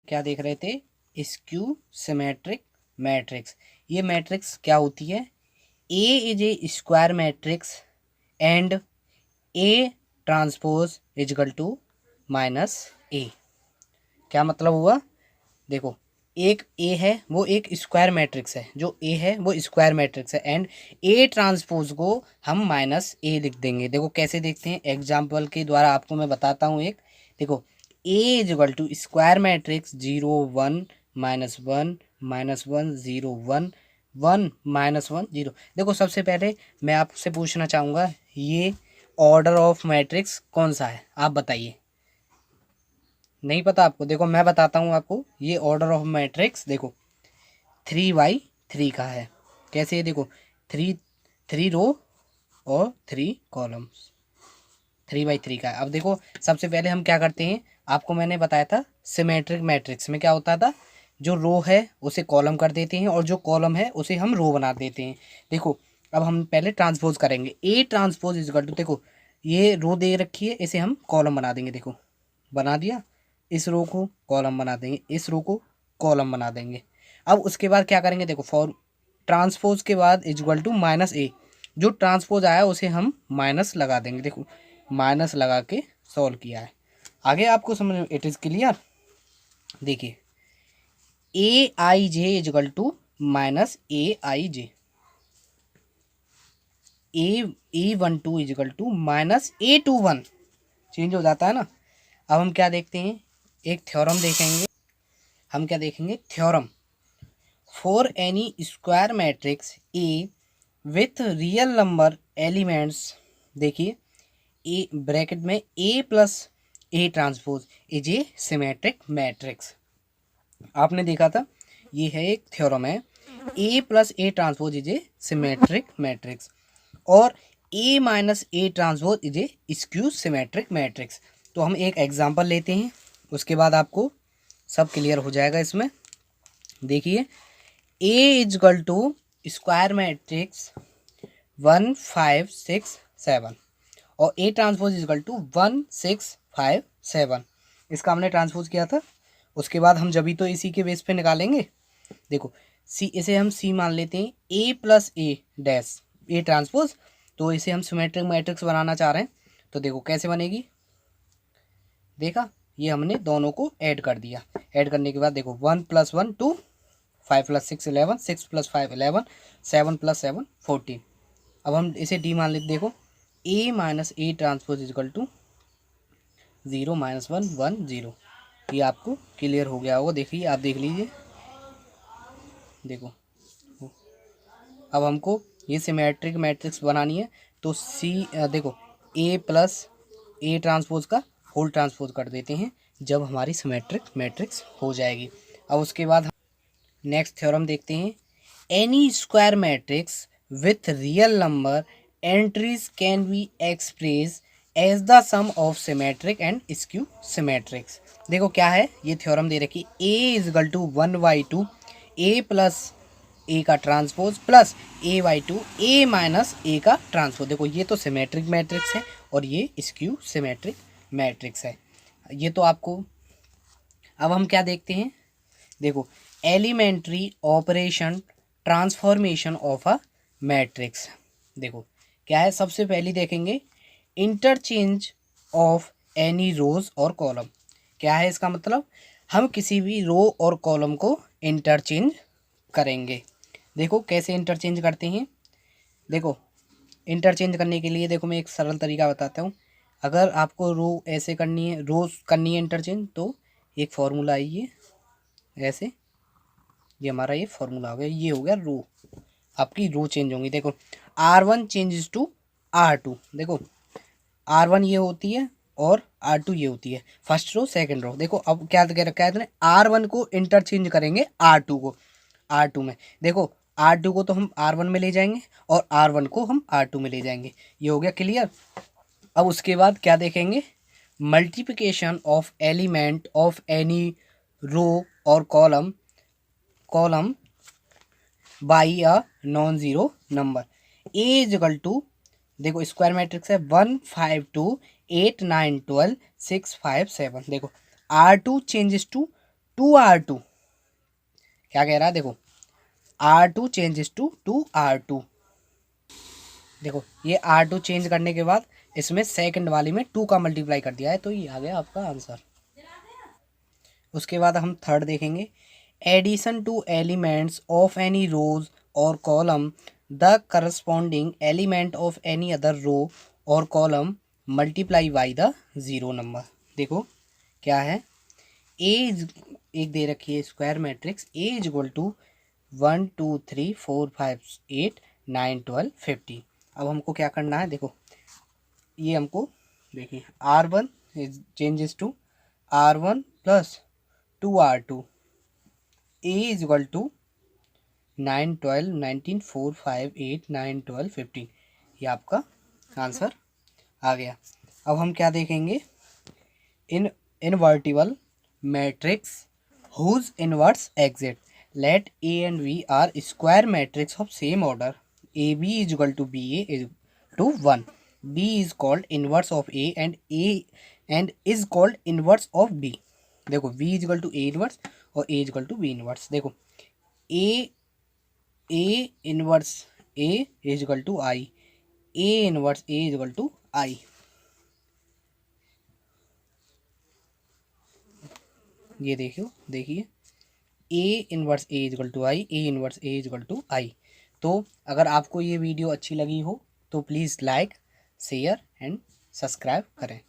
क्या देख रहे थे? Skew symmetric matrix. ये मैट्रिक्स क्या होती है? A is a square matrix and A transpose is equal to minus A. क्या मतलब हुआ? देखो, एक ए है वो एक स्क्वायर मैट्रिक्स है, जो ए है वो स्क्वायर मैट्रिक्स है एंड ए ट्रांसपोज को हम माइनस ए लिख देंगे। देखो कैसे देखते हैं, एग्जाम्पल के द्वारा आपको मैं बताता हूँ एक। देखो, A is equal to square matrix 0 1 -1 -1 0 1 1 -1 0। देखो सबसे पहले मैं आपसे पूछना चाहूँगा, ये ऑर्डर ऑफ मैट्रिक्स कौन सा है? आप बताइए। नहीं पता आपको? देखो मैं बताता हूँ आपको, ये ऑर्डर ऑफ मैट्रिक्स देखो 3/3 का है। कैसे? देखो, 3 रो और 3 कॉलम्स, 3/3 का है। अब देखो सबसे पहले हम क्या करते हैं, आपको मैंने बताया था सिमेट्रिक मैट्रिक्स में क्या होता था, जो रो है उसे कॉलम कर देते हैं और जो कॉलम है उसे हम रो बना देते हैं। देखो अब हम पहले ट्रांसपोज करेंगे, A transpose is equal to, देखो ये रो दे रखी है, इसे हम कॉलम बना देंगे। देखो बना दिया, इस रो को कॉलम बना देंगे, इस रो को कॉलम बना देंगे। अब उसके बाद क्या करेंगे, देखो फॉर ट्रांसपोज के बाद इक्वल टू माइनस ए, जो ट्रांसपोज आया उसे हम माइनस लगा देंगे। देखो माइनस लगा के सॉल्व किया है। आगे आपको समझ में इट इज़ क्लियर? देखिए, A I J equal to minus A I J, ए12 equal to minus A21, change हो जाता है ना। अब हम क्या देखते हैं, एक थ्योरम देखेंगे। हम क्या देखेंगे? Theorem for any square matrix A with real number elements. देखिए, ए ब्रैकेट में A plus A transpose is a symmetric matrix. आपने देखा था, ये है एक थ्योरम है, A plus A transpose is a symmetric matrix और A minus A transpose is a skew symmetric matrix. तो हम एक एग्जांपल लेते हैं, उसके बाद आपको सब क्लियर हो जाएगा इसमें। देखिए, ए इजकल टू स्क्वायर मैट्रिक्स 1 5 6 7 और ए ट्रांसपोज इजकल टू 1 6 5 7। इसका हमने ट्रांसपोज किया था, उसके बाद हम जब भी तो इसी के बेस पे निकालेंगे। देखो सी, इसे हम सी मान लेते हैं, A plus A dash A transpose, तो इसे हम सिमेट्रिक मैट्रिक्स बनाना चाह रहे हैं। तो देखो कैसे बनेगी, देखा, ये हमने दोनों को ऐड कर दिया। ऐड करने के बाद देखो 1 + 1 2, 5 + 6 11, 6 + 5 11, 7 + 7 14। अब हम इसे डी मान लेते। देखो A minus A transpose is equal to 0 -1 1 0। ये आपको क्लियर हो गया होगा। देखिए, आप देख लीजिए। देखो अब हमको ये सिमेट्रिक मैट्रिक्स बनानी है, तो सी देखो ए प्लस ए ट्रांसपोज का होल ट्रांसपोज कर देते हैं जब हमारी सिमेट्रिक मैट्रिक्स हो जाएगी। अब उसके बाद हम नेक्स्ट थ्योरम देखते हैं, any square matrix with real number entries can be expressed as the sum of symmetric and skew symmetrics. देखो क्या है, ये थ्योरम दे रखी, A is equal to 1/2 A plus A का transpose plus A/2 A minus A का transpose. देखो ये तो सिमेट्रिक मैट्रिक्स है और ये स्क्यू सिमेट्रिक मैट्रिक्स है। ये तो आपको, अब हम क्या देखते हैं, देखो elementary operation transformation of a matrix. देखो क्या है, सबसे पहले देखेंगे इंटरचेंज ऑफ एनी रोज और कॉलम। क्या है इसका मतलब, हम किसी भी रो और कॉलम को इंटरचेंज करेंगे। देखो कैसे इंटरचेंज करते हैं। देखो इंटरचेंज करने के लिए देखो मैं एक सरल तरीका बताता हूँ। अगर आपको रो ऐसे करनी है, रोज करनी है इंटरचेंज, तो एक फॉर्मूला है ये ऐसे, ये हमारा ये फॉर्मूला हो गया, ये हो गया रो। आपकी रो चेंज होंगी। देखो R1 चेंजेस टू R2। देखो R1 ये होती है और R2 ये होती है, फर्स्ट रो सेकंड रो। देखो अब क्या कह रखा है इतने, R1 को इंटरचेंज करेंगे R2 को, R2 में। देखो R2 को तो हम R1 में ले जाएंगे और R1 को हम R2 में ले जाएंगे। ये हो गया क्लियर। अब उसके बाद क्या देखेंगे, multiplication of element of any row और column by a non zero number. A is equal to, देखो स्क्वायर मैट्रिक्स है 1 5 2 8 9 12 6 5 7। देखो R2 चेंजेस टू 2R2 क्या कह रहा है, देखो R2 चेंजेस टू 2R2। देखो ये R2 चेंज करने के बाद इसमें सेकंड वाली में 2 का मल्टीप्लाई कर दिया है, तो ये आ गया आपका आंसर। उसके बाद हम थर्ड देखेंगे, addition to elements of any rows और column the corresponding element of any other row और column multiply by the zero number. देखो क्या है, एक दे रखी है square matrix, A is equal to 1 2 3 4 5 8 9 12 15। अब हमको क्या करना है, देखो ये हमको देखिए R1 changes to R1 plus 2R2, A is equal to 9 12 19 4 5 8 9 12 15। ये आपका आंसर आ गया। अब हम क्या देखेंगे, in invertible matrix whose inverse exit let A and B are square matrix of same order, AB is equal to BA is to 1, B is called inverse of A and is called inverse of B। देखो B is equal to A inverse और A is equal to B inverse। देखो A inverse A is equal to I, A inverse A is equal to I। ये देखिए A inverse A is equal to I, A inverse A is equal to I. तो अगर आपको ये video अच्छी लगी हो तो please like share and subscribe करें।